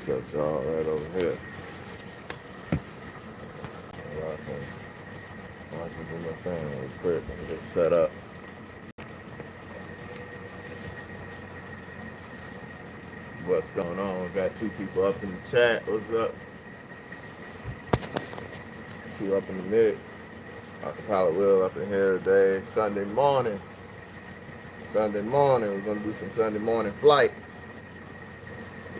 set y'all right over here. Y'all can watch me do my thing real quick and get set up. What's going on? We got two people up in the chat. What's up? Two up in the mix. Awesome Pilot Will up in here today. Sunday morning. We're gonna do some Sunday morning flights.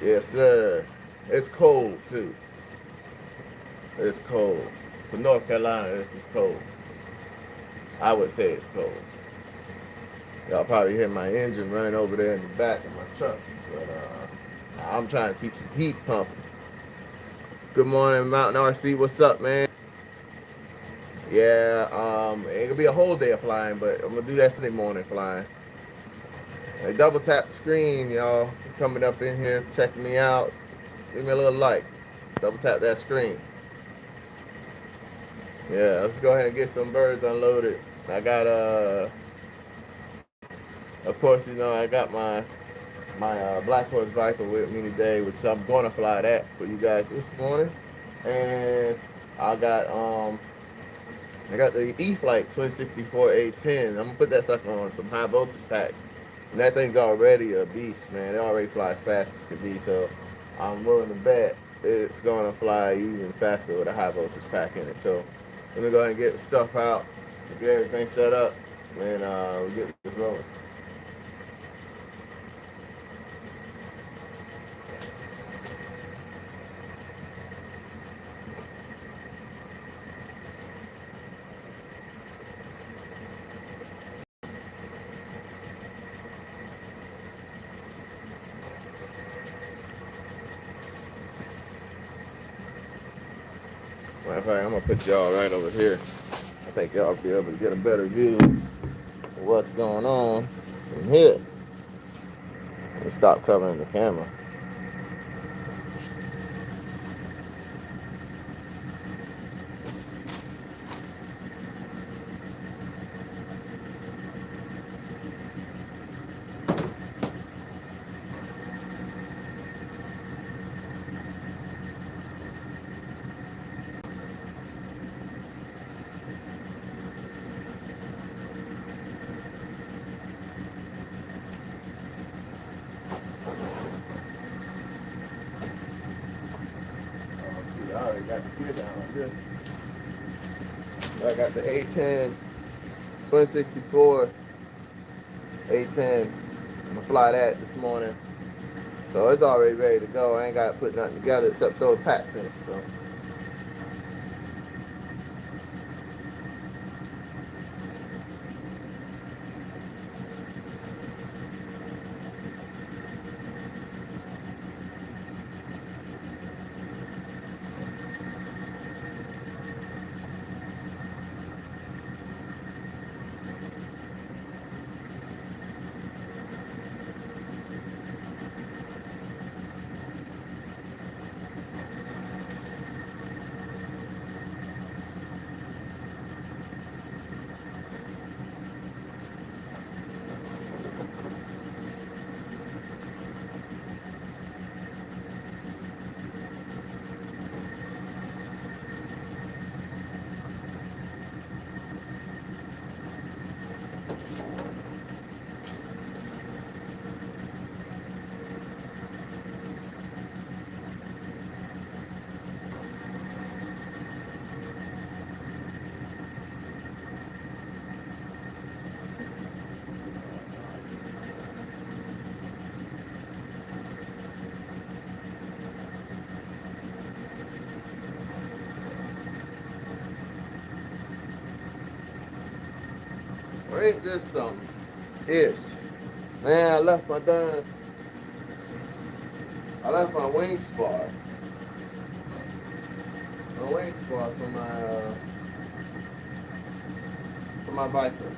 Yes, sir. It's cold too. It's cold. For North Carolina, it's just cold. I would say it's cold. Y'all probably hear my engine running over there in the back of my truck. But I'm trying to keep some heat pumping. Good morning, Mountain RC. What's up, man? Yeah, ain't gonna be a whole day of flying, but I'm gonna do that Sunday morning flying. Hey, double tap the screen, y'all. Coming up in here, checking me out. Give me a little like. Double tap that screen. Yeah, let's go ahead and get some birds unloaded. I got of course, I got my Black Horse Viper with me today, which I'm going to fly that for you guys this morning. And I got the E-Flite Twin 64 A10. I'm gonna put that sucker on some high voltage packs, and that thing's already a beast, man. It already flies fast as could be, so I'm willing to bet it's gonna fly even faster with a high voltage pack in it. So let me go ahead and get the stuff out, get everything set up, and we'll get this rolling. Matter of fact, I'm gonna put y'all right over here. I think y'all will be able to get a better view of what's going on from here. Let me stop covering the camera. I already got the gear down like this. I got the A10, Twin 64, A10. I'm gonna fly that this morning. So it's already ready to go. I ain't got to put nothing together except throw the packs in it. So. Ain't this something? Yes. Man, I left my wing spar. My wing spar for my Viper.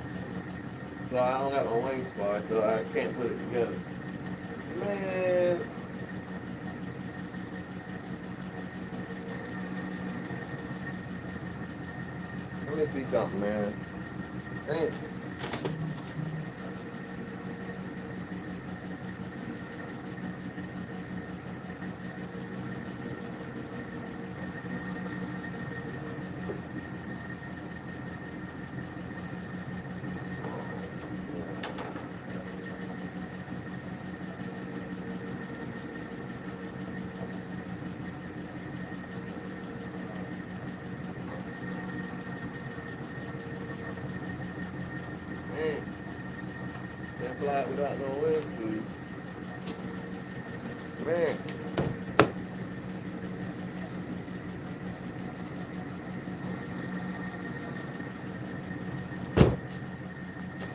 So I don't got my wing spar, so I can't put it together. Man. Let me see something, man. Hey. Man, can't fly it without no wind tube. Man.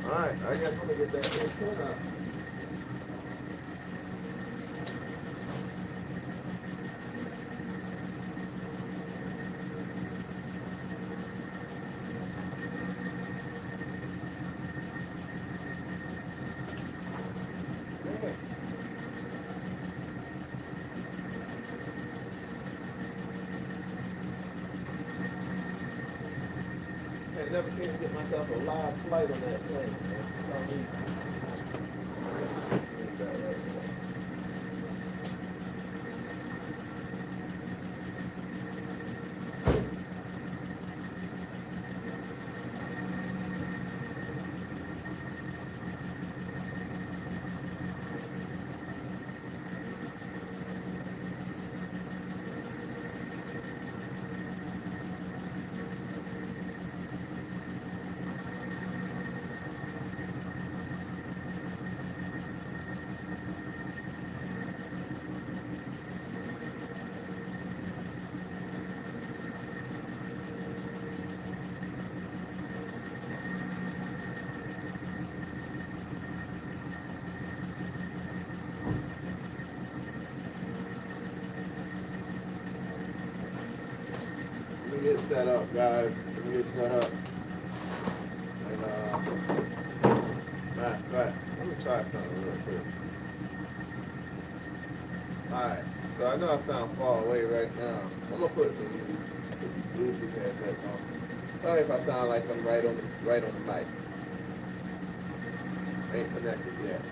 Alright, I guess I'm gonna get that antenna out. Man. I never seem to get myself a live flight on that plane, man. Tell me. Let me get set up, guys. Let me get set up. And right. Let me try something real quick. Alright, so I know I sound far away right now. I'm gonna put these Bluetooth headsets on. Tell me if I sound like I'm right on the mic. Ain't connected yet.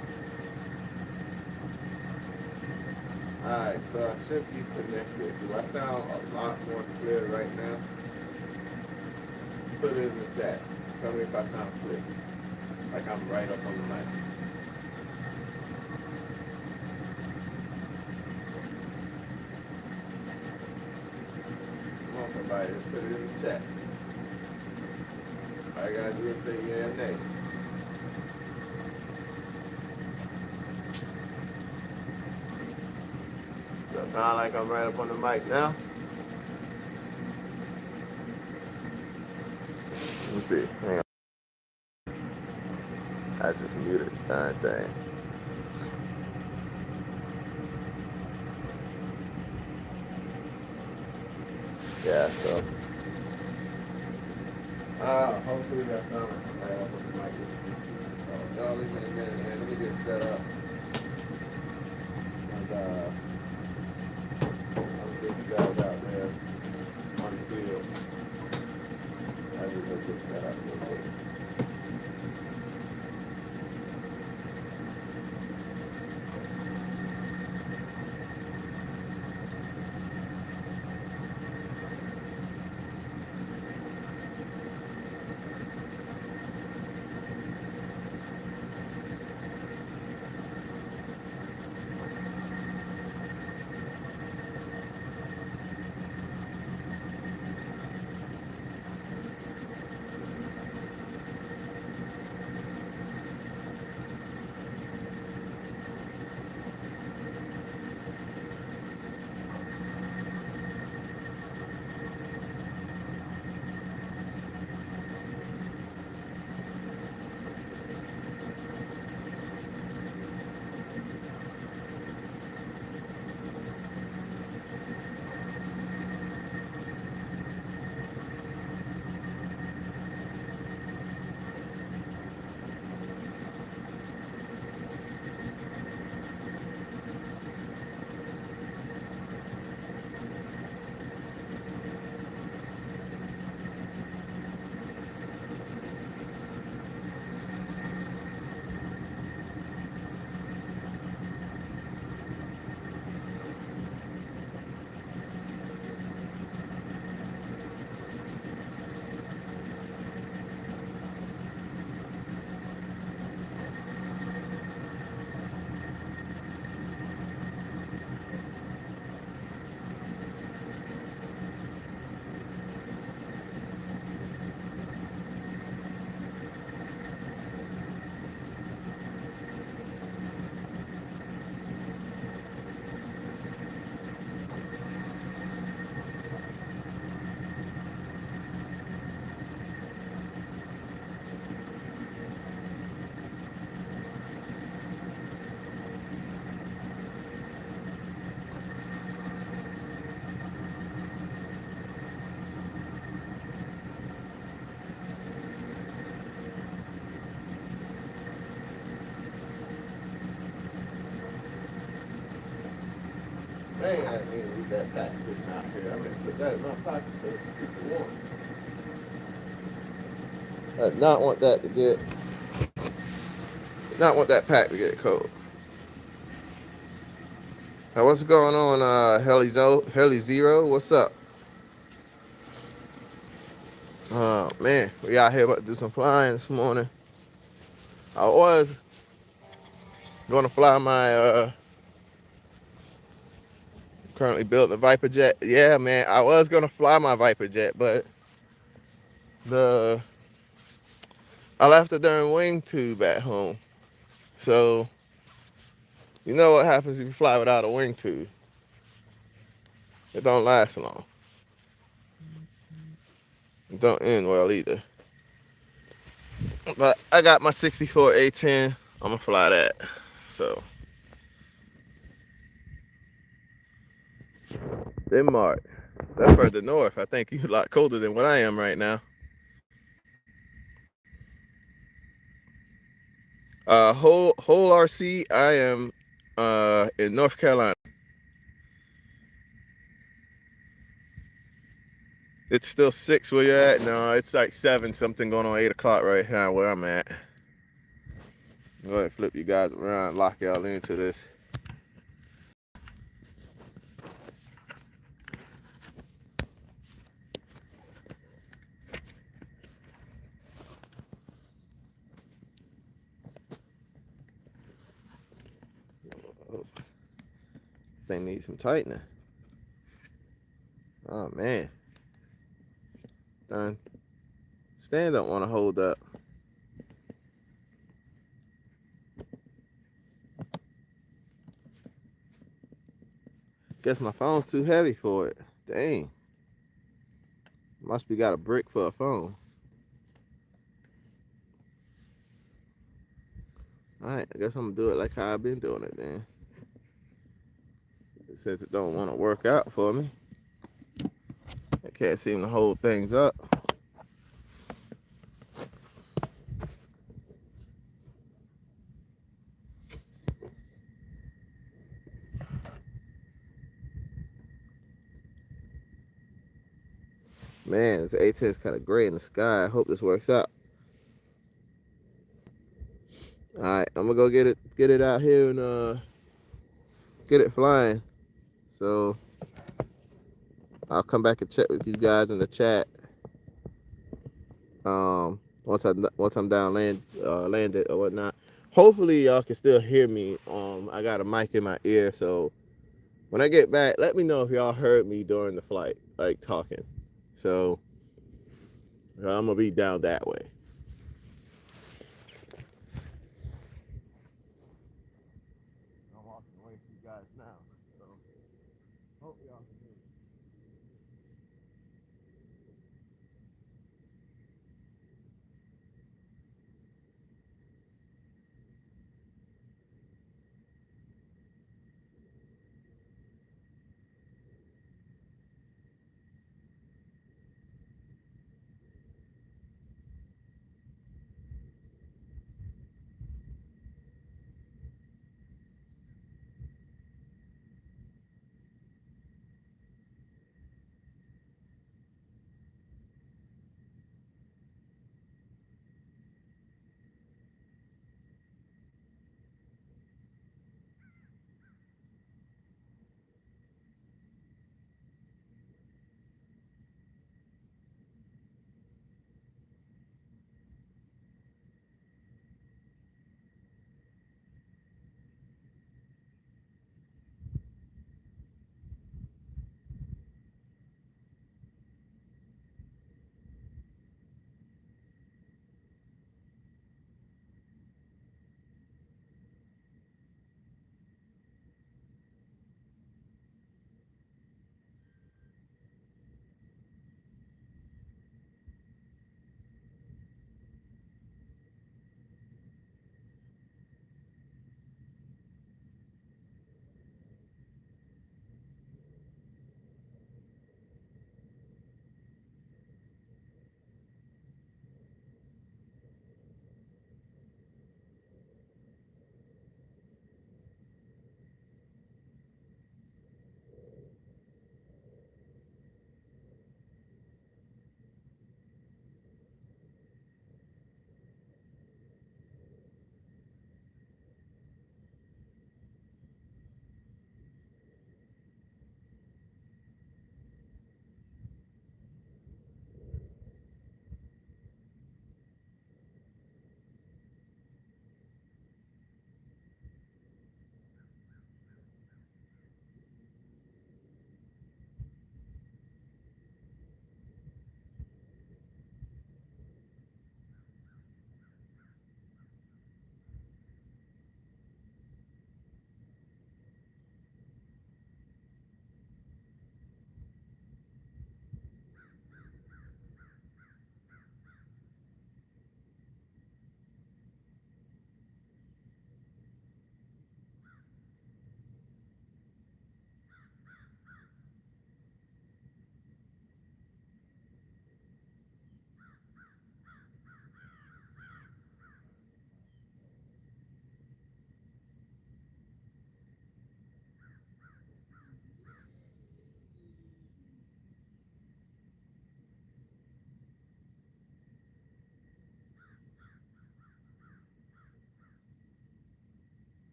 Alright, so I should be connected. Do I sound a lot more clear right now? Put it in the chat. Tell me if I sound clear. Like I'm right up on the mic. Come on, somebody, just put it in the chat. All you gotta do is say yeah and nay. Does that sound like I'm right up on the mic now? Let me see. Hang on. I just muted the darn thing. Yeah, so. Hopefully that sounds like I'm right up on the mic. Y'all leave me a minute, man. Let me get set up. And I'll get you guys out there on the field. I need to get set up real quick. Dang, I didn't leave that pack sitting out here. I mean, put that in my pocket so people want. I did not want that to get, not want that pack to get cold. Now, what's going on, Heli Zero? What's up? Oh man, we out here about to do some flying this morning. I was gonna fly my currently building a Viper jet. Yeah, man, I was gonna fly my Viper jet, but I left the darn wing tube at home. So you know what happens if you fly without a wing tube? It don't last long. It don't end well either. But I got my 64 A10. I'm gonna fly that. So Denmark. That's further north. I think you're a lot colder than what I am right now. Whole RC. I am in North Carolina. It's still 6 where you're at? No, it's like 7 something going on 8 o'clock right now where I'm at. Go ahead and flip you guys around, lock y'all into this. Thing needs some tightening. Oh man. Done. Stand don't want to hold up. Guess my phone's too heavy for it. Dang. Must be got a brick for a phone. Alright, I guess I'm gonna do it like how I've been doing it then. It says it don't want to work out for me. I can't seem to hold things up. Man, this A10 is kind of gray in the sky. I hope this works out. All right, I'm gonna go get it out here and get it flying. So I'll come back and check with you guys in the chat. Once I'm down landed or whatnot. Hopefully y'all can still hear me. I got a mic in my ear, so when I get back, let me know if y'all heard me during the flight, like talking. So I'm gonna be down that way. I'm walking away from you guys now. So hope y'all can hear me.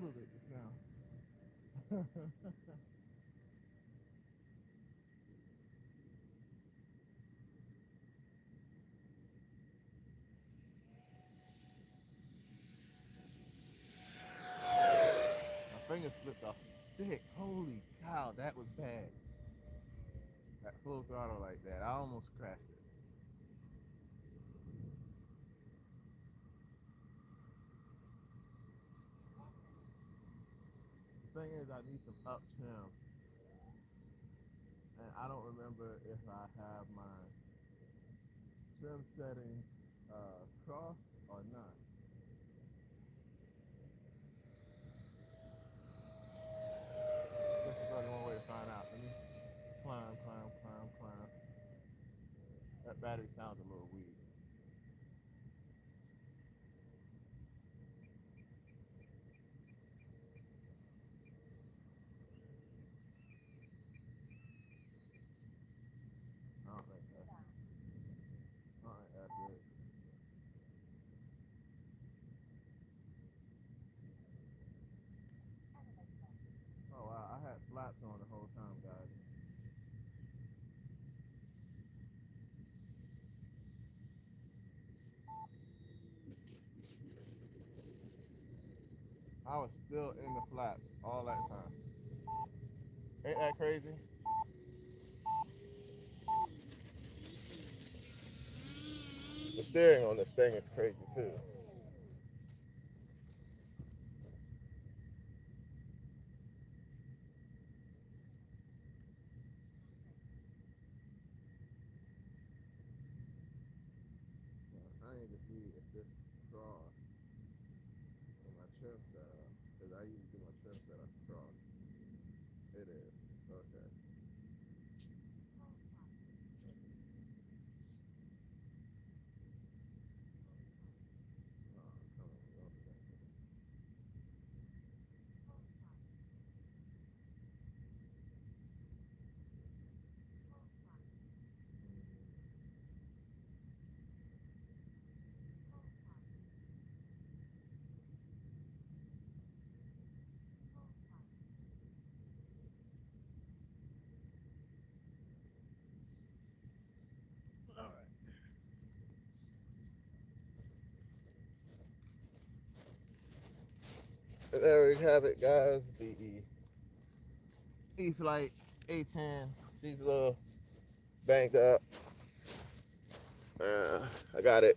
totally just now. My finger slipped off the stick. Holy cow, that was bad. That full throttle like that. I almost crashed it. The thing is, I need some up trim. And I don't remember if I have my trim setting crossed or not. This is only one way to find out. Let me climb. That battery sounds a little weird. I don't think that's, I don't think that's it. Oh wow, I had flaps on the whole time, guys. I was still in the flaps all that time. Ain't that crazy? The steering on this thing is crazy too. I need to see if this cross on my trim setup, because I usually do my trim setup cross. It is. Okay. Oh, come on. Okay. All right. There we have it, guys. The E-Flite A10. She's a little banged up. I got it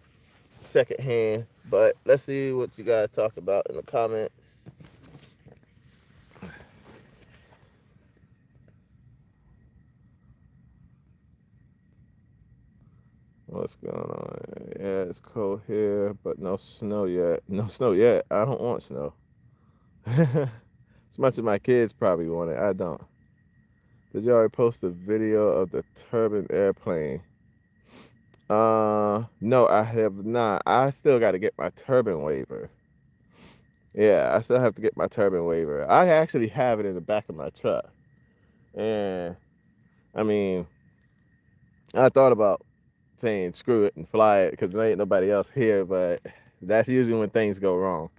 second hand, but let's see what you guys talk about in the comments. What's going on? Yeah, it's cold here, but no snow yet. No snow yet. I don't want snow. As much as my kids probably want it, I don't. Did you already post a video of the turbine airplane? No, I have not. I still got to get my turbine waiver. Yeah, I still have to get my turbine waiver. I actually have it in the back of my truck. And I mean, I thought about saying screw it and fly it because there ain't nobody else here, but that's usually when things go wrong.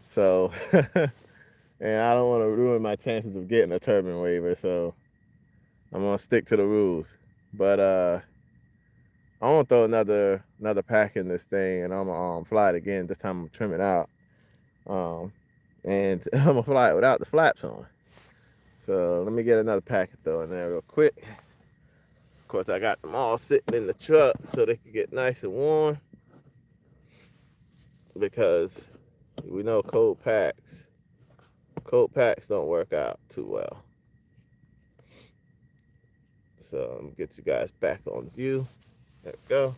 So, and I don't want to ruin my chances of getting a turbine waiver, so I'm gonna stick to the rules. But I want to throw another pack in this thing, and I'm gonna fly it again. This time I'm gonna trim it out, and I'm gonna fly it without the flaps on. So let me get another pack and throw in there real quick. Of course, I got them all sitting in the truck so they can get nice and warm because we know cold packs don't work out too well. So I'm gonna get you guys back on view. There we go.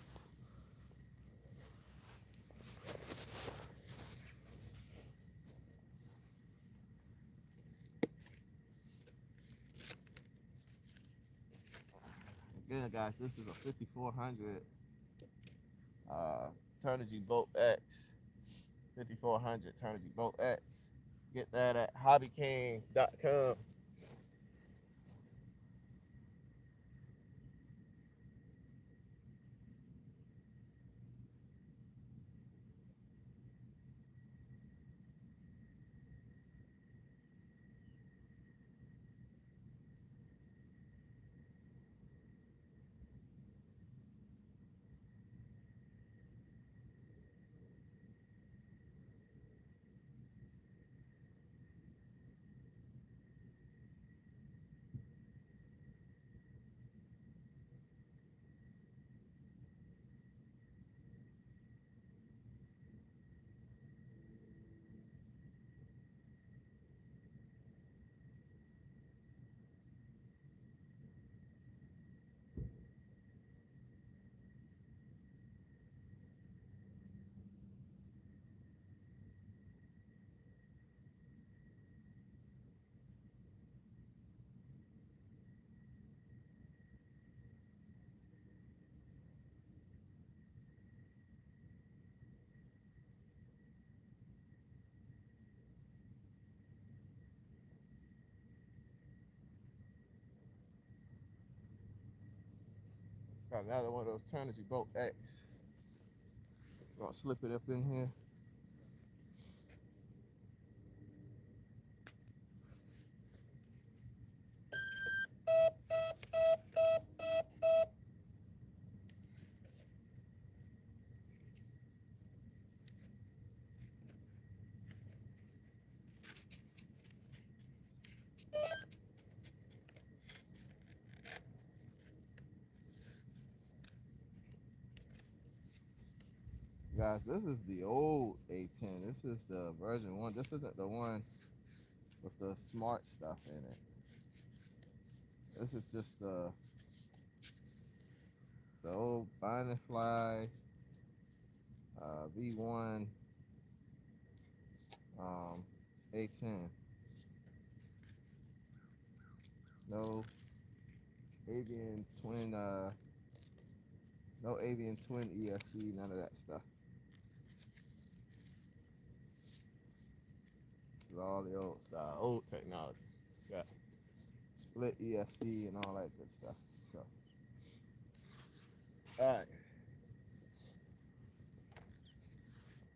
Again, guys, this is a 5400 Turnigy Bolt X. 5400 Turnigy Bolt X. Get that at hobbyking.com. Got another one of those Turnigy Bolt X. Gonna slip it up in here. Guys, this is the old A10. This is the version 1. This isn't the one with the smart stuff in it. This is just the old Bind and Fly V1 A10. No avian twin no avian twin ESC, none of that stuff. This is all the old style, old technology. Got split ESC and all that good stuff. So alright.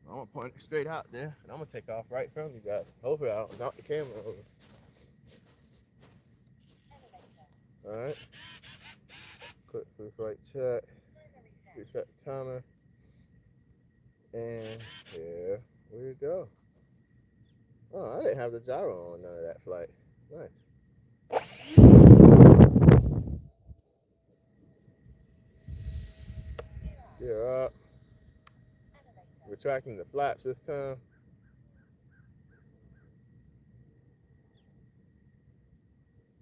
I'm gonna point it straight out there and I'm gonna take off right from you guys. Hopefully I don't knock the camera over. Alright. Quick pre-flight check. Reset the timer. And here we go. Oh, I didn't have the gyro on none of that flight. Nice. Gear up. Retracting the flaps this time.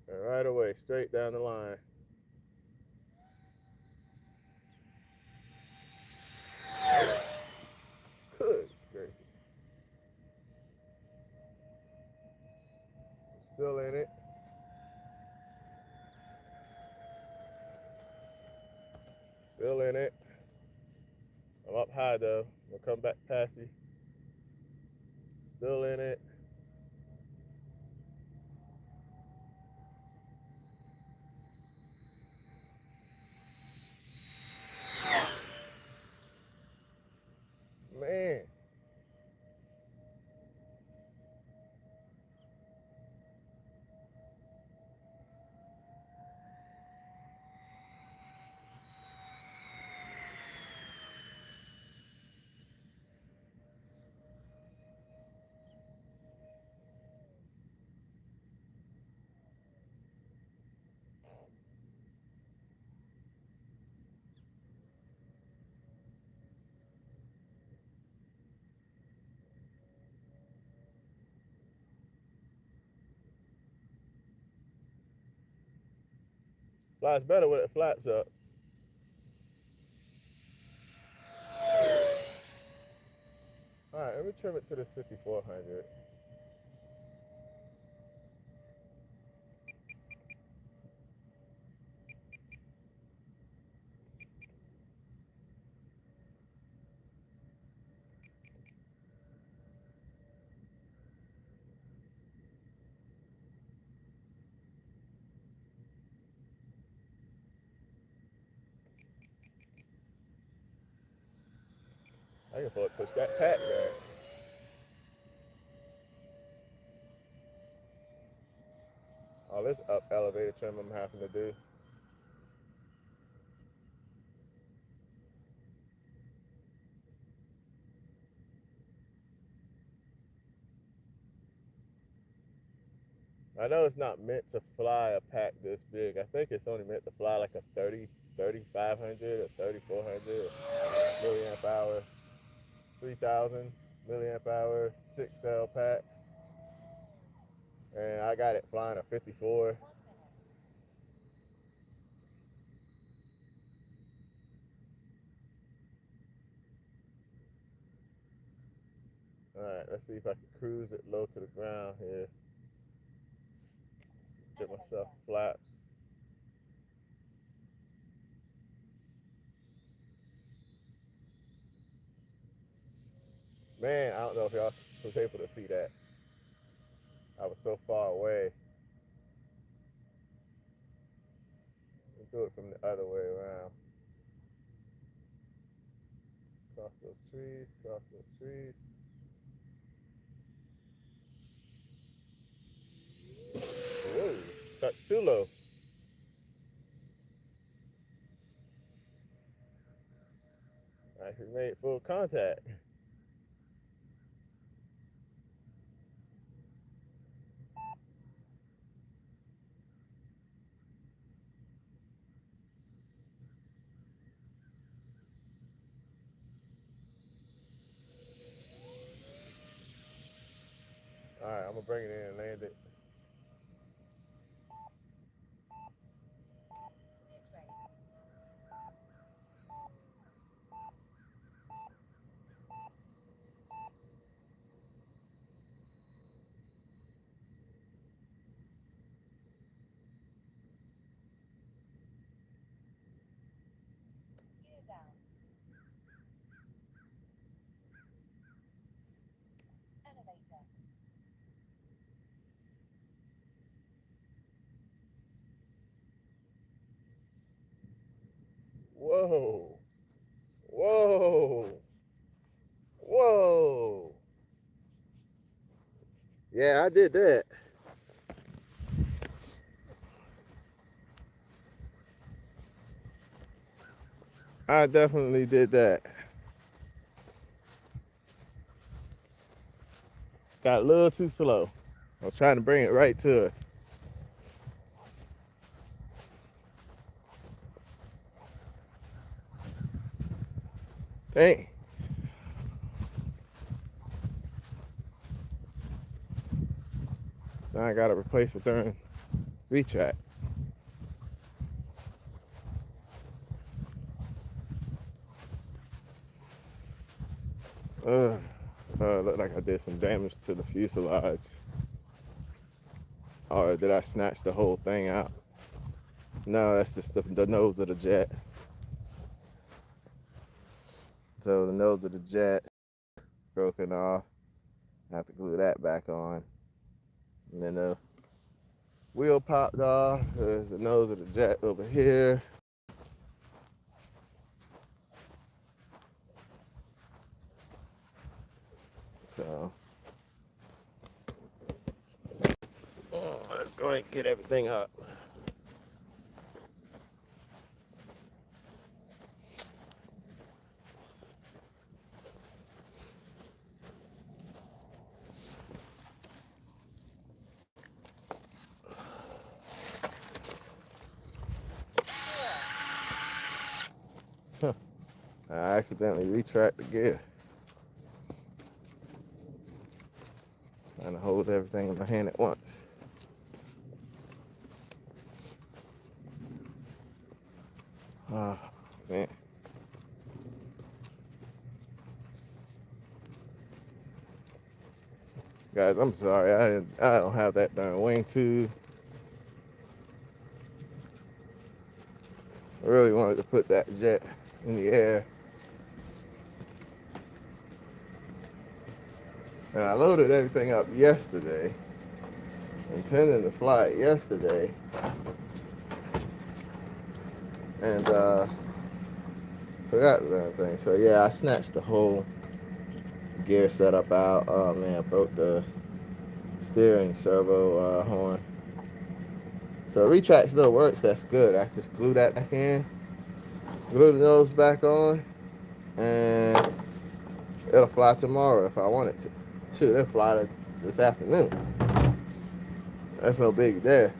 And right away, straight down the line. Good gracious. I'm still in it. Still in it. I'm up high though. I'm gonna come back past you. Still in it. Man. Flies better with it flaps up. Alright, let me trim it to this 5400. I can push that pack back. All this up elevator trim I'm having to do. I know it's not meant to fly a pack this big. I think it's only meant to fly like a 3500 or 3400 milliamp hour, 3000 milliamp hour, 6 cell pack. And I got it flying a 54. Alright, let's see if I can cruise it low to the ground here. Get myself flaps. Man, I don't know if y'all was able to see that. I was so far away. Let's do it from the other way around. Cross those trees, cross those trees. Whoa, touch too low. Actually made full contact. All right, I'm gonna bring it in and land it. Whoa, whoa, whoa. Yeah, I did that. I definitely did that. Got a little too slow. I was trying to bring it right to us. Dang. Now I gotta replace it during retract. Looked like I did some damage to the fuselage. Or did I snatch the whole thing out? No, that's just the nose of the jet. So the nose of the jet broken off. I have to glue that back on. And then the wheel popped off. There's the nose of the jet over here. So let's go ahead and get everything up. I accidentally retract the gear. Trying to hold everything in my hand at once. Oh, man. Guys, I'm sorry. I don't have that darn wing tube. I really wanted to put that jet in the air. And I loaded everything up yesterday, intending to fly it yesterday. And forgot the damn thing. So yeah, I snatched the whole gear setup out. Oh man, I broke the steering servo horn. So retract still works, that's good. I just glue that back in, glue the nose back on, and it'll fly tomorrow if I want it to. Shoot, it'll fly this afternoon. That's no big there.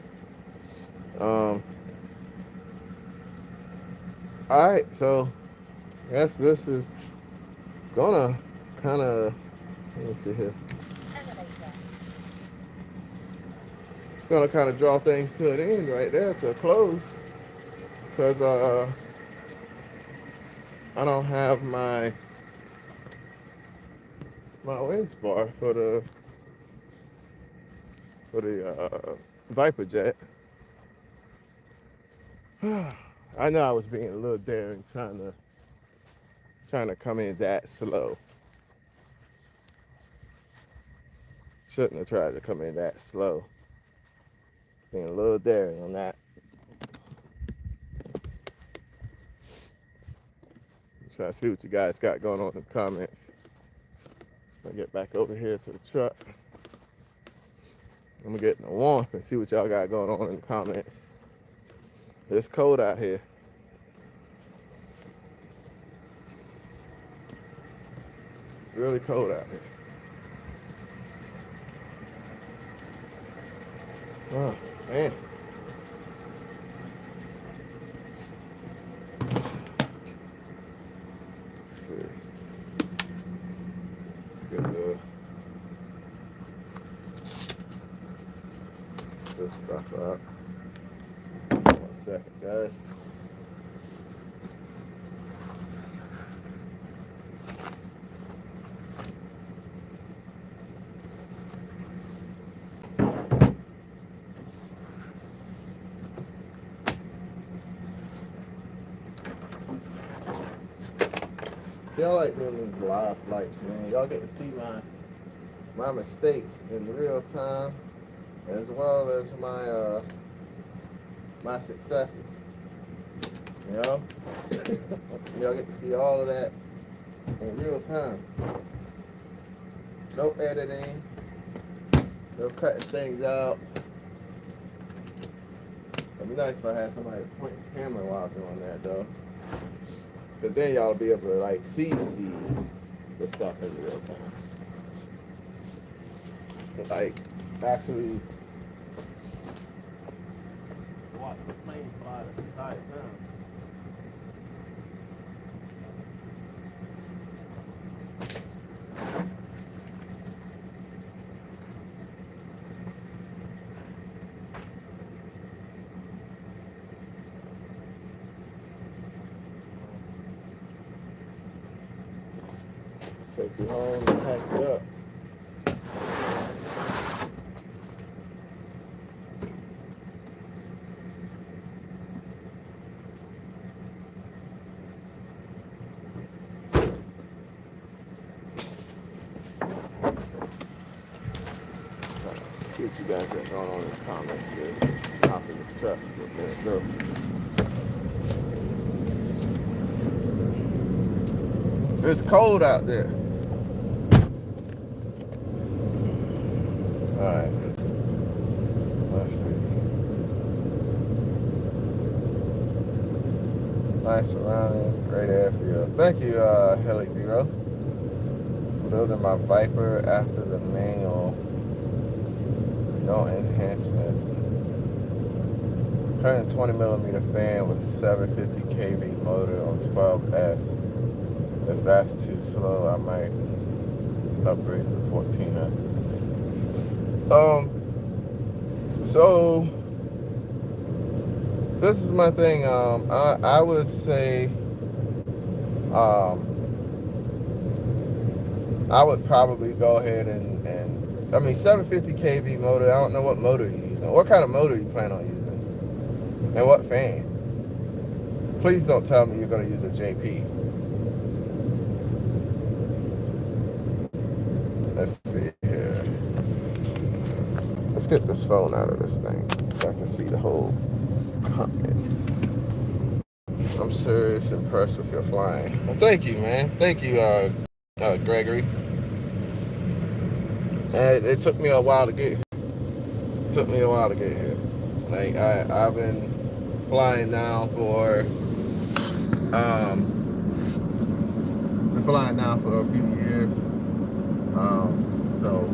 Alright, so I guess this is gonna kind of, let me see here. It's gonna kind of draw things to an end right there, to a close, because I don't have my wind spar for the Viper jet. I know I was being a little daring trying to come in that slow. Shouldn't have tried to come in that slow. Being a little daring on that. Try to see what you guys got going on in the comments. I'll get back over here to the truck. I'm gonna get in the warmth and see what y'all got going on in the comments. It's cold out here. Really cold out here. Oh, man. Let's see. Let's get this stuff out. 1 second, guys. See, I like doing these live flights, man. Y'all get to see my mistakes in real time, as well as my my successes. You know, y'all get to see all of that in real time. No editing, no cutting things out. It'd be nice if I had somebody to point the camera while doing that, though. Because then y'all be able to like see the stuff in real time. Like actually watch the plane fly the entire time. Take you home and patch it up. See what you guys got going on in the comments here. Hop in this truck for a minute, though. It's cold out there. Alright. Let's see. Nice surroundings, great airfield. Thank you, Heli Zero. I'm building my Viper after the manual. No enhancements. 120mm fan with 750 kV motor on 12S. If that's too slow, I might upgrade to 14S. So this is my thing. I would say I would probably go ahead and I mean 750 kV motor. I don't know what motor you're using. What kind of motor you plan on using? And what fan? Please don't tell me you're going to use a JP. Let's see here. Let's get this phone out of this thing so I can see the whole comments. I'm serious impressed with your flying. Well, thank you, man. Thank you, Gregory. It took me a while to get here. Like I've been flying now for a few years. So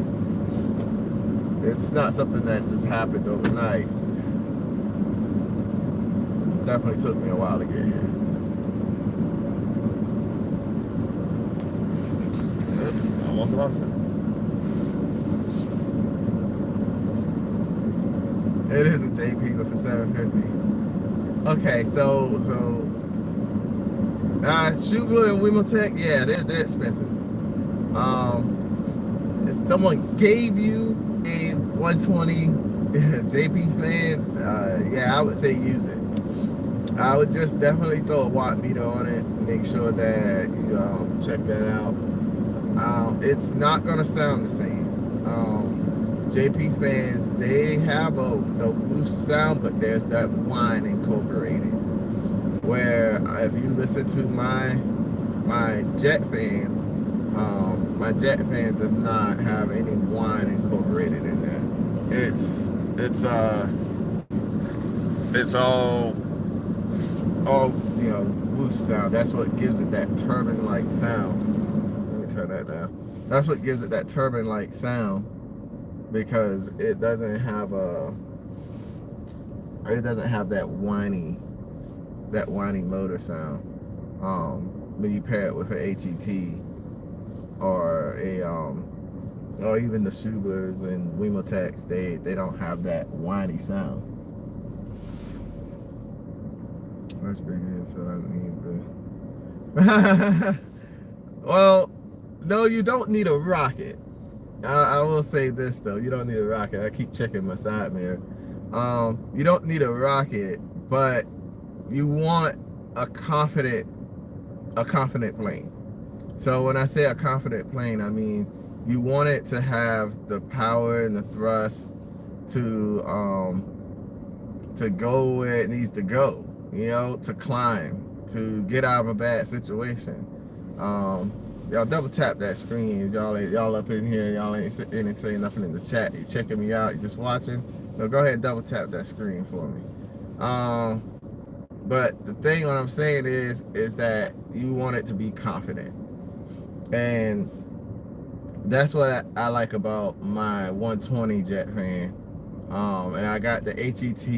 it's not something that just happened overnight. Definitely took me a while to get here. It's almost lost it. It is a JP with a 750. Okay, so Shugler and Wimotech, yeah, they're expensive. If someone gave you a 120 JP fan, yeah, I would say use it. I would just definitely throw a watt meter on it. Make sure that you check that out. It's not gonna sound the same. JP fans, they have the boost sound, but there's that whine incorporated. Where if you listen to my my jet fan, does not have any wine incorporated in there. It's all whoosh sound. That's what gives it that turbine-like sound. Let me turn that down. That's what gives it that turbine-like sound, because it doesn't have that whiny motor sound. When you pair it with an HET or or even the Schubers and Wemotex, they don't have that whiny sound. Let's begin, so I need the. Well, no, you don't need a rocket. I will say this though, you don't need a rocket. I keep checking my side mirror. You don't need a rocket, but you want a confident plane. So when I say a confident plane, I mean you want it to have the power and the thrust to go where it needs to go. To climb, to get out of a bad situation. Y'all double tap that screen. Y'all up in here. Y'all ain't saying nothing in the chat. You checking me out. You just watching. No, go ahead and double tap that screen for me. But the thing, what I'm saying is that you want it to be confident, and that's what I like about my 120 jet fan. And I got the HET.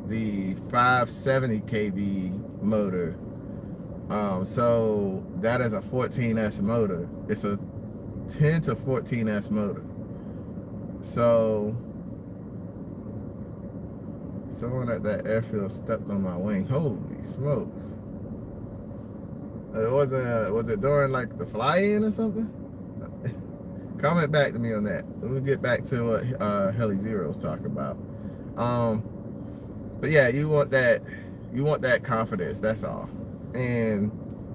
The 570 kV motor. So that is a 14S motor. It's a 10 to 14S motor. So someone at that airfield stepped on my wing. Holy smokes. Was it during like the fly-in or something? Comment back to me on that. Let me get back to what Heli Zero's talking about. But yeah, you want that confidence, that's all. And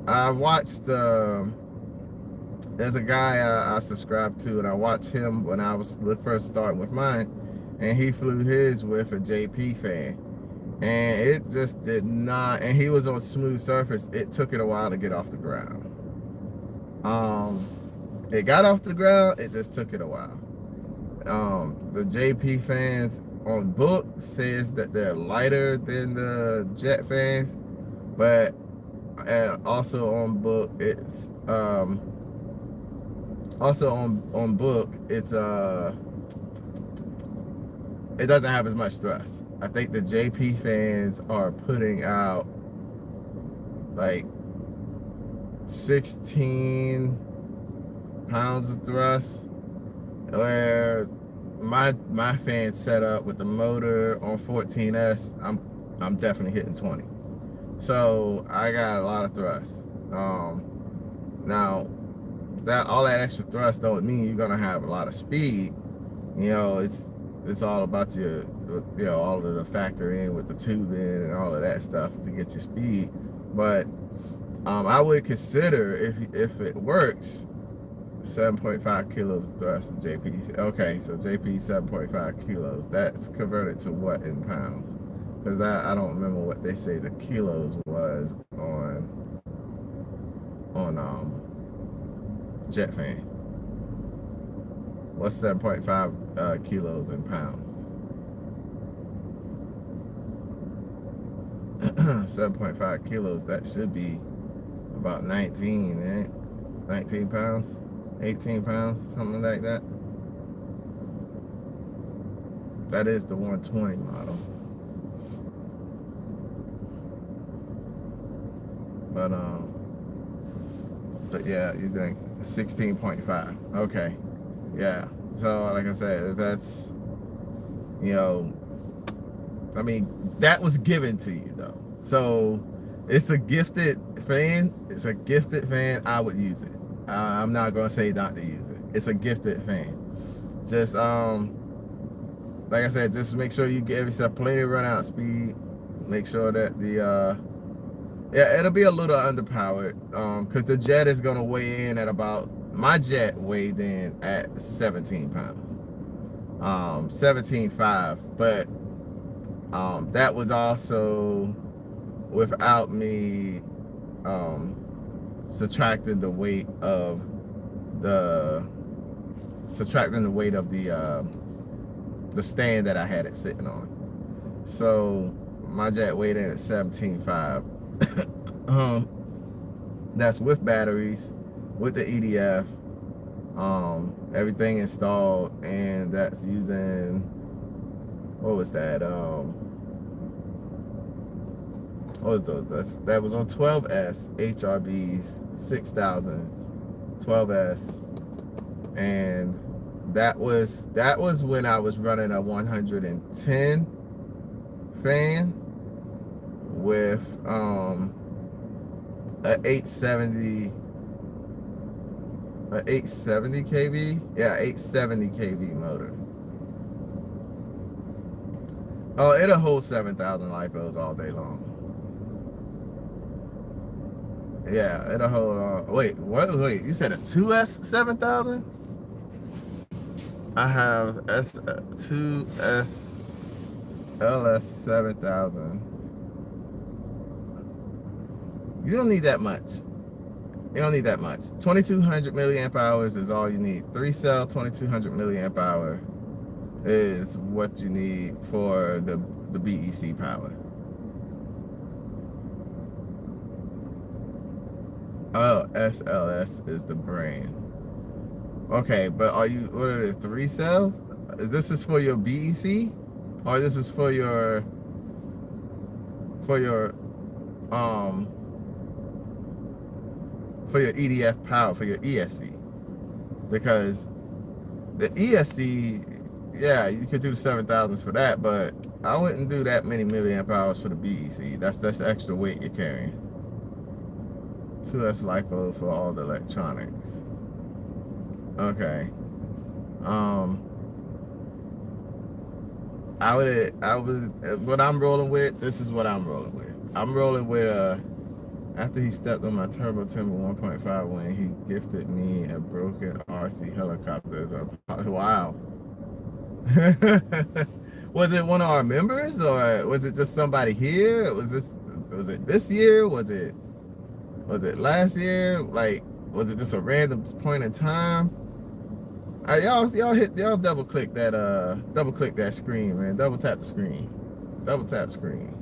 I watched there's a guy I subscribed to, and I watched him when I was first starting with mine, and he flew his with a JP fan, and it just did not, and he was on smooth surface. It took it a while to get off the ground. It got off the ground, it just took it a while. The JP fans on book says that they're lighter than the jet fans, but also on book it's it doesn't have as much thrust. I think the JP fans are putting out like 16 pounds of thrust, where my fan set up with the motor on 14S, I'm definitely hitting 20. So I got a lot of thrust. Now that all that extra thrust don't mean you're gonna have a lot of speed. It's all about your all of the factor in with the tubing and all of that stuff to get your speed. But I would consider, if it works, 7.5 kilos of thrust in JP. Okay, so JP 7.5 kilos. That's converted to what in pounds? Because I don't remember what they say the kilos was on jet fan. What's 7.5 kilos in pounds? 7.5 kilos, that should be about 19, right? 19 pounds? 18 pounds, something like that. That is the 120 model. But yeah, you think 16.5. Okay. Yeah. So like I said, that's, I mean, that was given to you though. So it's a gifted fan. It's a gifted fan. I would use it. I'm not gonna say not to use it. It's a gifted fan. Just like I said, just make sure you give yourself plenty of run out speed. Make sure that the yeah, it'll be a little underpowered because the jet is gonna weigh in at about, my jet weighed in at 17 pounds, 17.5, but that was also without me subtracting the weight of the stand that I had it sitting on. So my jet weighed in at 17.5. That's with batteries, with the EDF, everything installed, and that's using, what was that? What was those? That was on 12S HRBs 6000s, 12S, and that was when I was running a 110 fan with a 870 kV, yeah, 870 kV motor. Oh, it'll hold 7,000 lipos all day long. Yeah, it'll hold wait, you said a 2S 7,000? I have S2S LS 7,000. You don't need that much. You don't need that much. 2,200 milliamp hours is all you need. 3-cell 2,200 milliamp hour is what you need for the BEC power. Oh, SLS is the brand. Okay, but what are the 3 cells? Is this for your BEC? Or this is for your EDF power, for your ESC? Because the ESC, yeah, you could do the 7,000s for that, but I wouldn't do that many milliamp hours for the BEC. That's extra weight you're carrying. 2S LiPo for all the electronics. Okay. What I'm rolling with, this is what I'm rolling with. I'm rolling with, after he stepped on my Turbo Timber 1.5 wing, he gifted me a broken RC helicopter. Wow. Was it one of our members, or was it just somebody here? Was it this year? Was it last year? Like, was it just a random point in time? Y'all double click that screen, man. Double tap the screen. Double tap screen.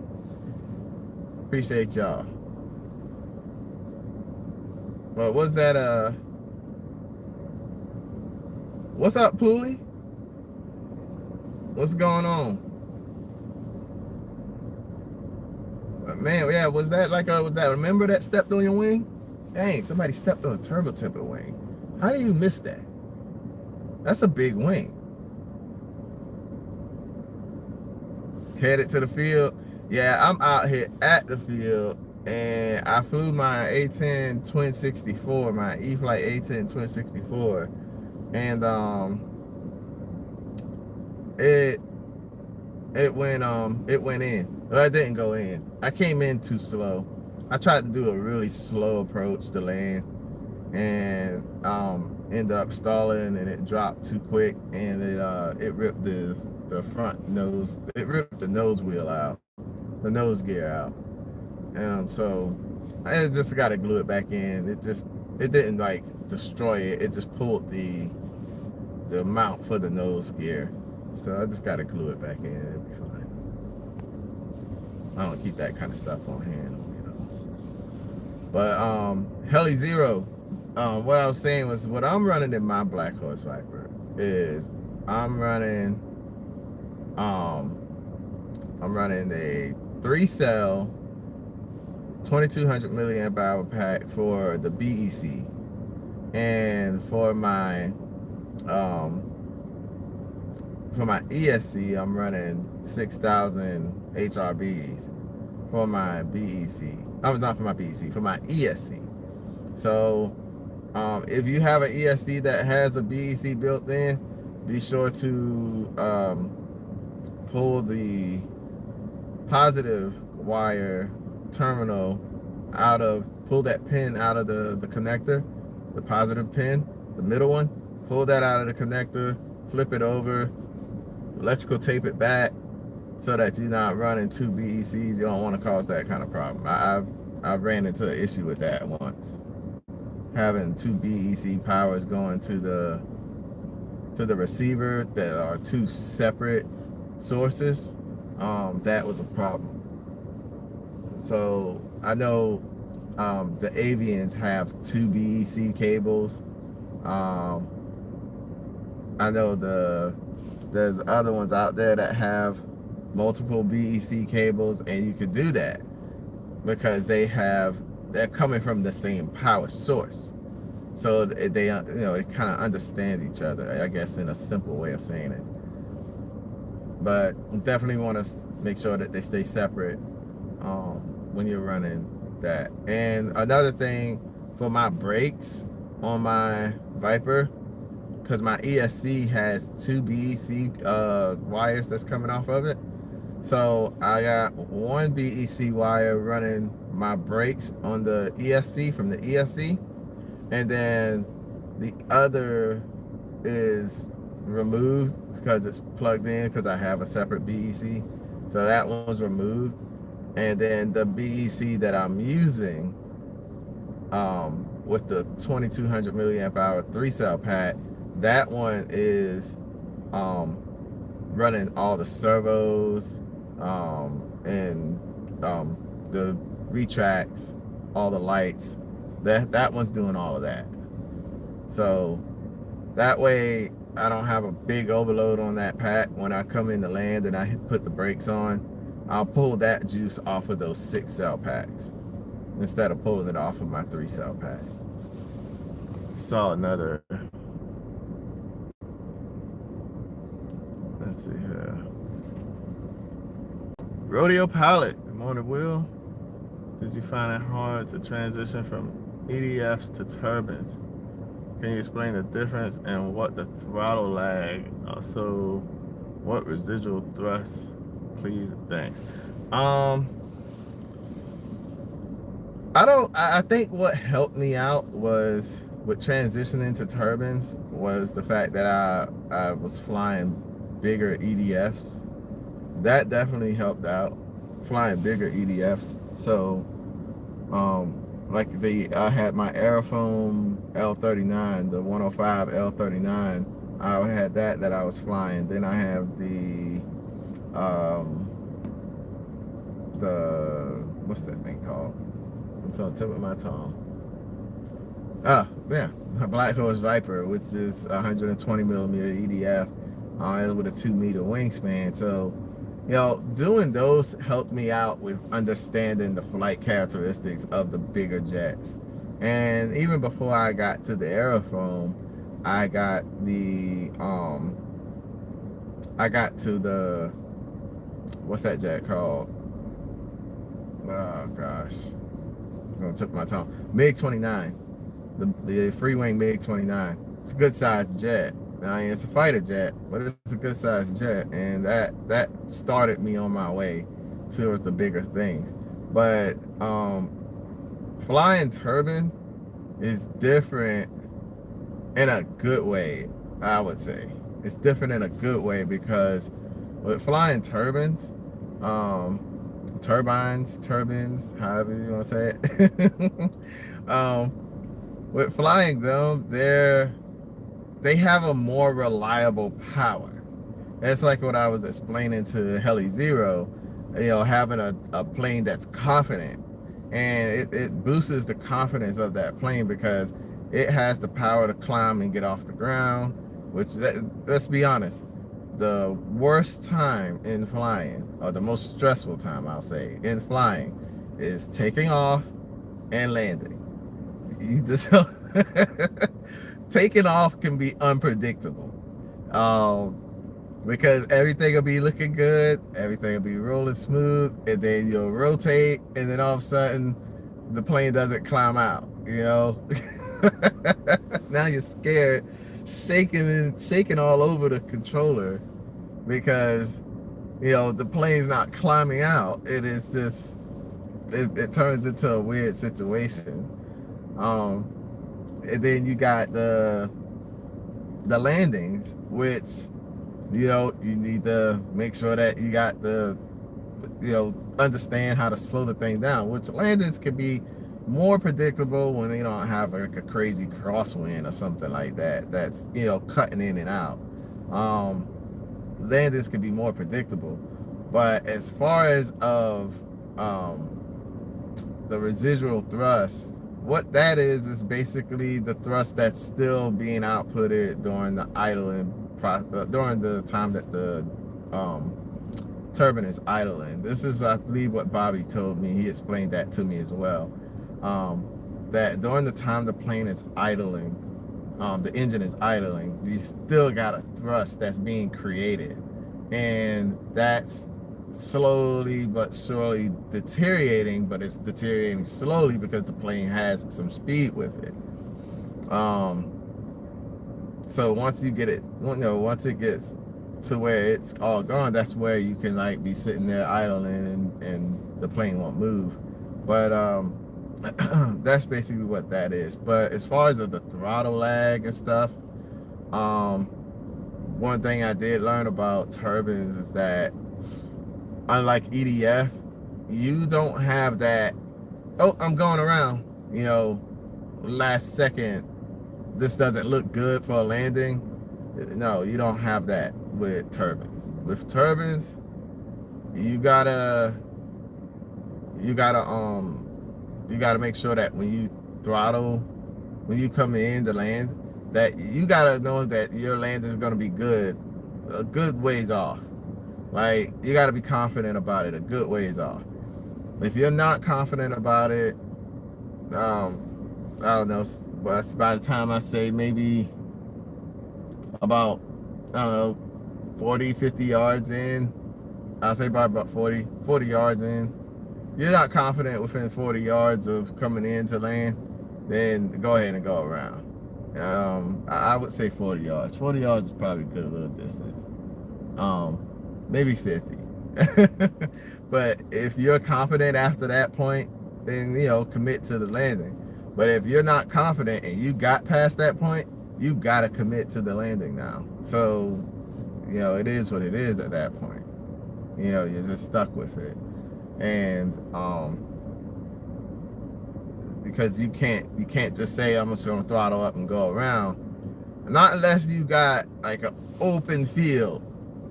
Appreciate y'all. Well, what's that? What's up, Pooley? What's going on? Man, yeah, was that a member that stepped on your wing? Dang, somebody stepped on a Turbo Timber wing. How do you miss that? That's a big wing. Headed to the field. Yeah, I'm out here at the field, and I flew my A10 Twin 64, my E-flite A10 Twin 64, and it went in. Well, it didn't go in. I came in too slow. I tried to do a really slow approach to land, and ended up stalling, and it dropped too quick, and it ripped the front nose. It ripped the nose wheel out, the nose gear out. So I just got to glue it back in. It didn't like destroy it. It just pulled the mount for the nose gear. So I just got to glue it back in. It'll be fine. I don't keep that kind of stuff on hand, you know. But Heli Zero, what I was saying was, what I'm running in my Black Horse Viper is I'm running a 3-cell 2,200 milliamp hour pack for the BEC, and for my ESC, I'm running 6,000 HRBs for my BEC. Not for my BEC, for my ESC. So if you have an ESC that has a BEC built in, be sure to pull the positive wire terminal pull that pin out of the connector, the positive pin, the middle one, pull that out of the connector, flip it over, electrical tape it back, so that you're not running two BECs. You don't want to cause that kind of problem. I've ran into an issue with that once. Having two BEC powers going to the receiver that are two separate sources, that was a problem. So I know the Avians have two BEC cables. I know there's other ones out there that have multiple BEC cables, and you could do that because they're coming from the same power source. So they they kind of understand each other, I guess, in a simple way of saying it. But definitely want to make sure that they stay separate when you're running that. And another thing for my brakes on my Viper, because my ESC has two BEC wires that's coming off of it. So I got one BEC wire running my brakes on the ESC from the ESC, and then the other is removed because it's plugged in because I have a separate BEC. So that one's removed. And then the BEC that I'm using with the 2200 milliamp hour 3-cell pack, that one is running all the servos and the retracts, all the lights. That one's doing all of that. So that way I don't have a big overload on that pack. When I come in to land and I put the brakes on, I'll pull that juice off of those 6-cell packs instead of pulling it off of my 3-cell pack. Saw another. Let's see here. Rodeo Pilot. Good morning, Will. Did you find it hard to transition from EDFs to turbines? Can you explain the difference and what the throttle lag? Also, what residual thrust? Please, thanks. I think what helped me out was with transitioning to turbines was the fact that I was flying bigger EDFs. That definitely helped out, flying bigger EDFs. So like I had my Aerofoam L39, the 105 L39. I had that I was flying. Then I have the what's that thing called? It's on the tip of my tongue. Yeah, Black Horse Viper, which is 120 millimeter EDF with a 2-meter wingspan. So, doing those helped me out with understanding the flight characteristics of the bigger jets. And even before I got to the Aerofoam, I got to the, what's that jet called? Oh gosh, it's on the tip of my tongue. MiG-29, the free wing MiG-29. It's a good sized jet. Now, it's a fighter jet, but it's a good sized jet, and that started me on my way towards the bigger things. But flying turbine is different in a good way, I would say. It's different in a good way because with flying turbines, turbines, however you want to say it, with flying them, they have a more reliable power. That's like what I was explaining to Heli Zero, having a plane that's confident, and it boosts the confidence of that plane because it has the power to climb and get off the ground, which, let's be honest, the worst time in flying, or the most stressful time, I'll say, in flying is taking off and landing. You just taking off can be unpredictable because everything will be looking good, everything will be rolling smooth, and then you'll rotate, and then all of a sudden the plane doesn't climb out. Now you're scared, shaking all over the controller because the plane's not climbing out. It is just it turns into a weird situation. And then you got the landings, which You know, you need to make sure that you got the, understand how to slow the thing down, which landings can be more predictable when you don't have like a crazy crosswind or something like that that's, cutting in and out. Um, Landings can be more predictable. But as far as um, the residual thrust, what that is basically the thrust that's still being outputted during the idling during the time that the um, turbine is idling. This is, I believe, what Bobby told me. He explained that to me as well. That during the time the plane is idling, the engine is idling, you still got a thrust that's being created, and that's slowly but surely deteriorating, but it's deteriorating slowly because the plane has some speed with it. So once you get it, once it gets to where it's all gone, that's where you can like be sitting there idling and the plane won't move. But that's basically what that is. But as far as the throttle lag and stuff, one thing I did learn about turbines is that unlike EDF, you don't have that, oh, I'm going around, last second, this doesn't look good for a landing. No, you don't have that with turbines. With turbines, you gotta make sure that when you throttle, when you come in to land, that you gotta know that your landing is gonna be good, a good ways off. Like, you gotta be confident about it a good ways off. If you're not confident about it, I don't know, but by the time I say maybe about, I don't know, 40, 50 yards in, I'll say probably about 40 yards in, you're not confident within 40 yards of coming in to land, then go ahead and go around. I would say 40 yards. 40 yards is probably a good little distance. Maybe 50. But if you're confident after that point, then, commit to the landing. But if you're not confident and you got past that point, you got to commit to the landing now. So, it is what it is at that point. You're just stuck with it. And because you can't just say, I'm just gonna throttle up and go around, not unless you got like an open field,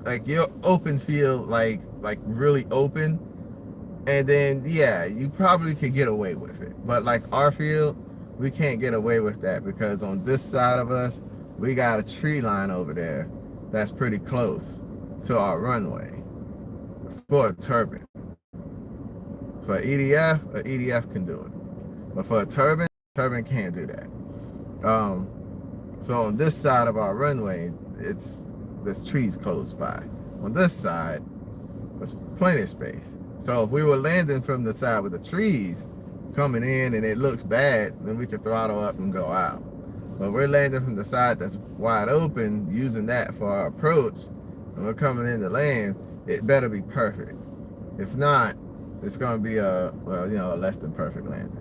like your open field, like really open, and then yeah, you probably could get away with it. But like our field, we can't get away with that because on this side of us, we got a tree line over there that's pretty close to our runway for a turbine. For EDF, an EDF can do it. But for a turbine can't do that. So on this side of our runway, there's trees close by. On this side, there's plenty of space. So if we were landing from the side with the trees coming in and it looks bad, then we could throttle up and go out. But we're landing from the side that's wide open, using that for our approach, and we're coming in to land, it better be perfect. If not, it's going to be a less than perfect landing.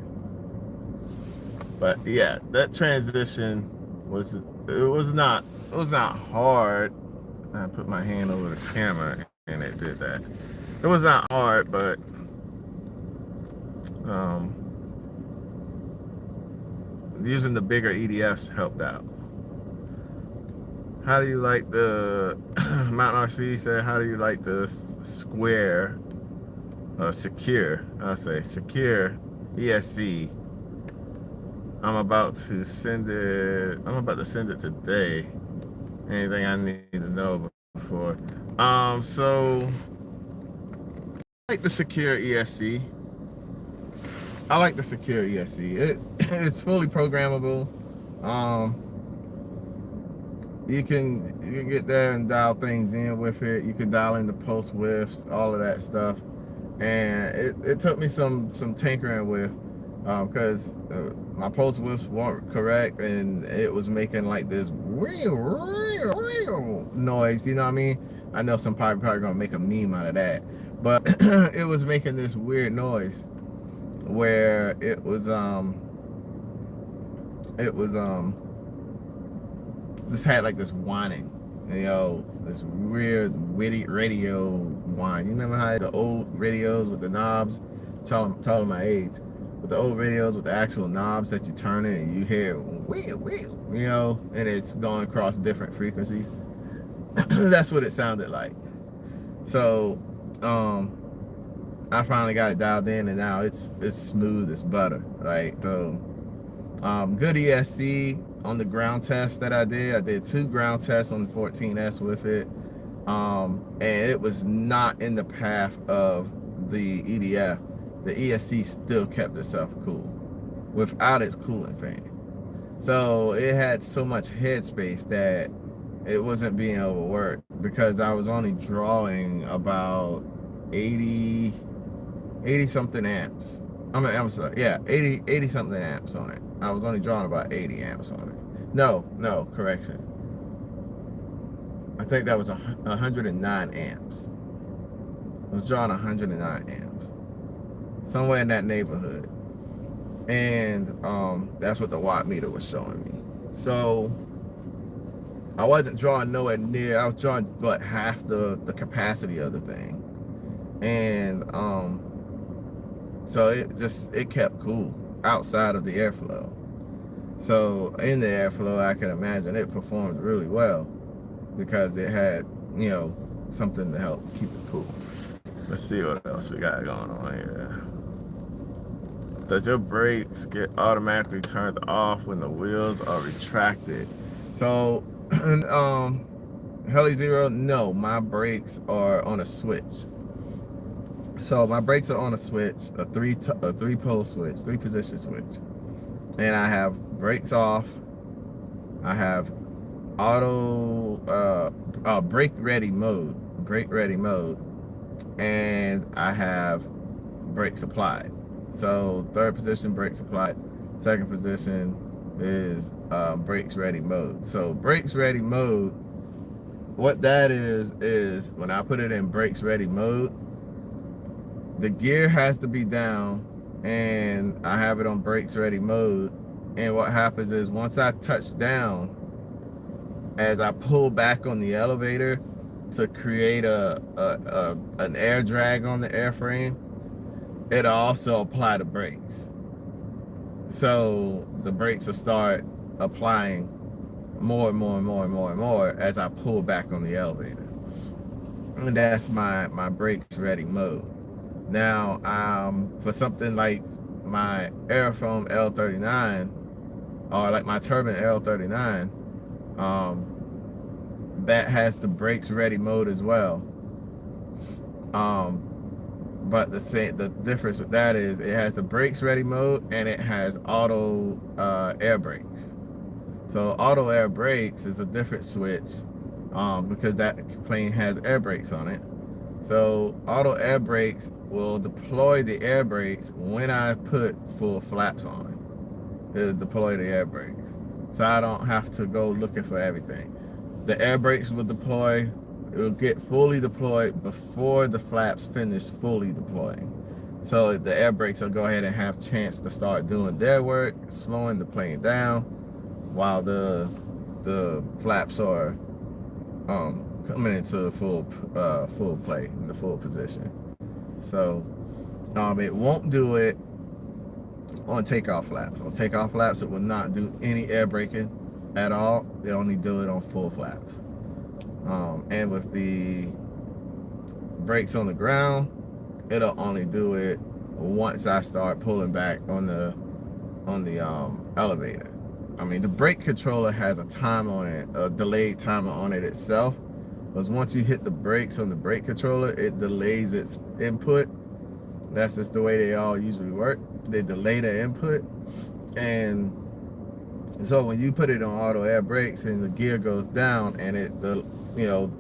But yeah, that transition was not hard. I put my hand over the camera and it did that. It was not hard, but using the bigger EDFs helped out. How do you like the Mountain RC said, how do you like the square secure, I'll say secure ESC? I'm about to send it today. Anything I need to know before? So I like the secure ESC. I like the secure ESC. It's fully programmable. You can get there and dial things in with it. You can dial in the pulse widths, all of that stuff. And it took me some tinkering with, because my pulse widths weren't correct, and it was making like this noise. You know what I mean? I know some probably gonna make a meme out of that, but it was making this weird noise where it was this had like this whining You know, this weird, witty radio whine. You remember how the old radios with the knobs, telling my age, with the old radios with the actual knobs that you turn it and you hear wheel, wheel, you know, and it's going across different frequencies. That's what it sounded like. So, I finally got it dialed in, and now it's smooth as butter, right? So, good ESC on the ground test that I did 2 ground tests on the 14S with it, and it was not in the path of the EDF. The ESC still kept itself cool without its cooling fan. So it had so much headspace that it wasn't being overworked, because I was only drawing about 80 something amps. I'm sorry, yeah, 80 something amps on it. I was only drawing about 80 amps on it. No, correction. I think that was 109 amps. I was drawing 109 amps. Somewhere in that neighborhood. And that's what the watt meter was showing me. So I wasn't drawing nowhere near, I was drawing but half the capacity of the thing. And so it kept cool outside of the airflow. So in the airflow, I can imagine it performed really well because it had, you know, something to help keep it cool. Let's see what else we got going on here. Does your brakes get automatically turned off when the wheels are retracted? So, Heli Zero, no, my brakes are on a switch. So my brakes are on a switch, a three pole switch, 3 position switch, and I have brakes off. I have auto brake ready mode, and I have brakes applied. So 3rd position brakes applied, 2nd position is brakes ready mode. So brakes ready mode, what that is when I put it in brakes ready mode, the gear has to be down and I have it on brakes ready mode. And what happens is once I touch down, as I pull back on the elevator to create an air drag on the airframe, it'll also apply the brakes. So the brakes will start applying more and more as I pull back on the elevator. And that's my brakes ready mode. Now, for something like my Aerofoam L39 or like my Turbine L39, that has the brakes ready mode as well. But the difference with that is it has the brakes ready mode and it has auto air brakes. So auto air brakes is a different switch because that plane has air brakes on it. So auto air brakes will deploy the air brakes when I put full flaps on. It'll deploy the air brakes. So I don't have to go looking for everything. The air brakes will deploy, it'll get fully deployed before the flaps finish fully deploying. So the air brakes will go ahead and have chance to start doing their work, slowing the plane down while the flaps are coming into full play, in the full position. So it won't do it on takeoff flaps. On takeoff flaps, it will not do any air braking at all. They only do it on full flaps. And with the brakes on the ground, it'll only do it once I start pulling back on the elevator. I mean, the brake controller has a time on it, a delayed timer on it itself. Because once you hit the brakes on the brake controller, it delays its input. That's just the way they all usually work. They delay the input. And so when you put it on auto air brakes and the gear goes down and the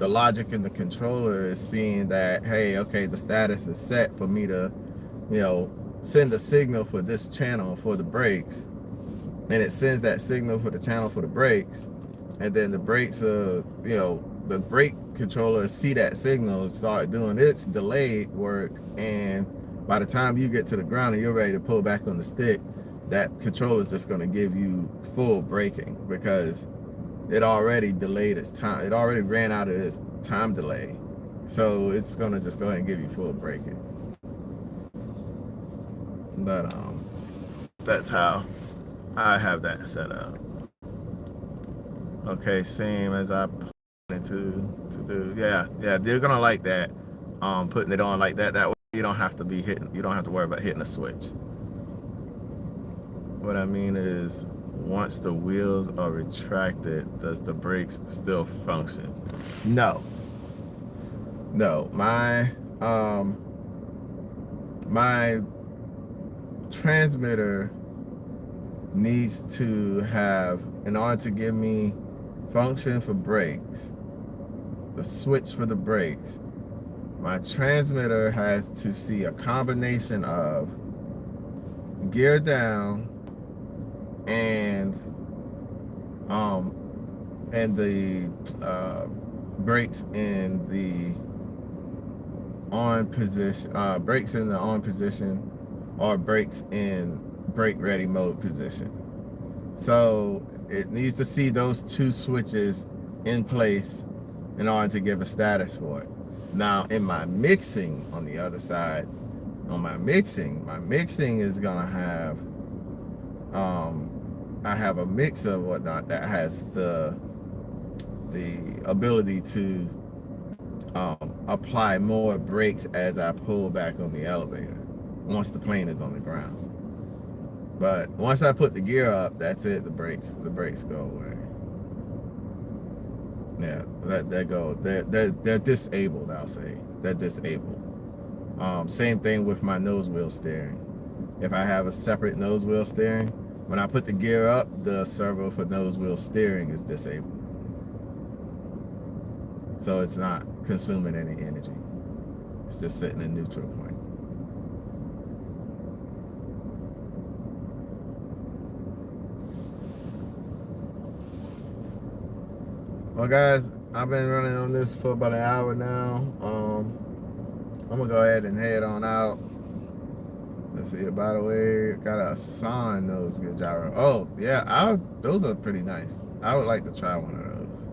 logic in the controller is seeing that, hey, okay, the status is set for me to, send a signal for this channel for the brakes. And it sends that signal for the channel for the brakes. And then the brakes, the brake controller see that signal and start doing its delayed work. And by the time you get to the ground and you're ready to pull back on the stick, that controller is just going to give you full braking because it already delayed its time. It already ran out of its time delay. So it's gonna just go ahead and give you full braking. But that's how I have that set up. Okay, same as I planned to do. Yeah, they're gonna like that. Putting it on like that. That way you don't have to be hitting. You don't have to worry about hitting a switch. What I mean is, once the wheels are retracted, does the brakes still function? No. My my transmitter needs to have, in order to give me function for brakes, the switch for the brakes, my transmitter has to see a combination of gear down and the brakes in the on position, brakes in the on position, or brakes in brake ready mode position. So it needs to see those two switches in place in order to give a status for it. Now in my mixing on the other side, on my mixing is gonna have I have a mixer whatnot that has the ability to apply more brakes as I pull back on the elevator once the plane is on the ground. But once I put the gear up, that's it. The brakes go away. Yeah, that go. They're disabled. I'll say they're disabled. Same thing with my nose wheel steering. If I have a separate nose wheel steering, when I put the gear up, the servo for nose wheel steering is disabled. So it's not consuming any energy. It's just sitting in neutral point. Well, guys, I've been running on this for about an hour now. I'm gonna go ahead and head on out. Let's see. By the way, got a San nose gear gyro. Oh yeah, those are pretty nice. I would like to try one of those.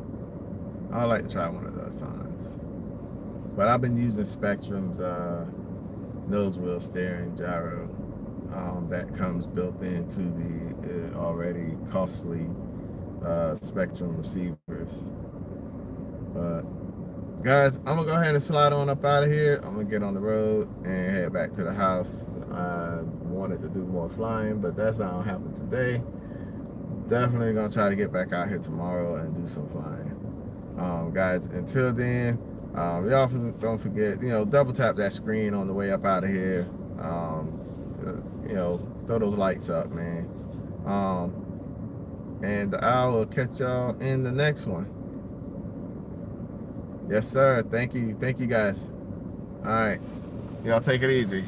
I would like to try one of those Sans. But I've been using Spectrum's nose wheel steering gyro that comes built into the already costly Spectrum receivers. But guys, I'm gonna go ahead and slide on up out of here. I'm gonna get on the road and head back to the house. I wanted to do more flying, but that's not gonna happen today. Definitely gonna try to get back out here tomorrow and do some flying. Guys, until then, y'all don't forget, double tap that screen on the way up out of here. Throw those lights up, man. And I will catch y'all in the next one. Yes, sir. Thank you guys. All right, y'all take it easy.